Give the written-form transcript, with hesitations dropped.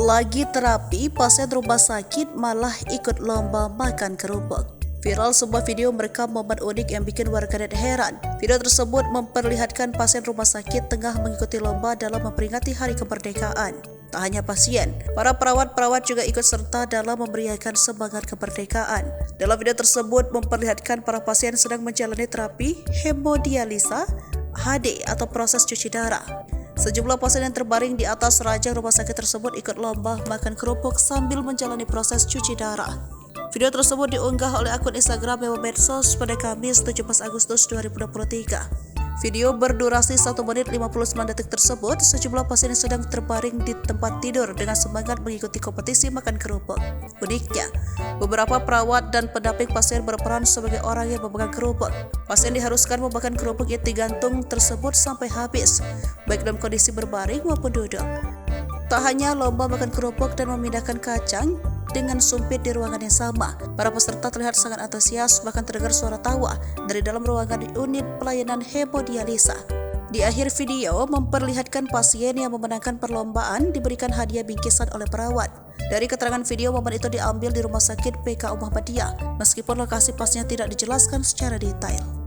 Lagi terapi, pasien rumah sakit malah ikut lomba makan kerupuk. Viral sebuah video merekam momen unik yang bikin warganet heran. Video tersebut memperlihatkan pasien rumah sakit tengah mengikuti lomba dalam memperingati Hari Kemerdekaan. Tak hanya pasien, para perawat-perawat juga ikut serta dalam memberiakan semangat kemerdekaan. Dalam video tersebut memperlihatkan para pasien sedang menjalani terapi hemodialisa HD atau proses cuci darah. Sejumlah pasien yang terbaring di atas ranjang rumah sakit tersebut ikut lomba makan kerupuk sambil menjalani proses cuci darah. Video tersebut diunggah oleh akun Instagram Memo Medsos pada Kamis 17 Agustus 2023. Video berdurasi 1 menit 59 detik tersebut, sejumlah pasien yang sedang terbaring di tempat tidur dengan semangat mengikuti kompetisi makan kerupuk. Uniknya, beberapa perawat dan pendamping pasien berperan sebagai orang yang memegang kerupuk. Pasien diharuskan memakan kerupuk yang digantung tersebut sampai habis, baik dalam kondisi berbaring maupun duduk. Tak hanya lomba makan kerupuk dan memindahkan kacang dengan sumpit di ruangan yang sama, para peserta terlihat sangat antusias, bahkan terdengar suara tawa dari dalam ruangan unit pelayanan hemodialisa. Di akhir video memperlihatkan pasien yang memenangkan perlombaan diberikan hadiah bingkisan oleh perawat. Dari keterangan video, momen itu diambil di Rumah Sakit PKU Muhammadiyah, meskipun lokasi pasnya tidak dijelaskan secara detail.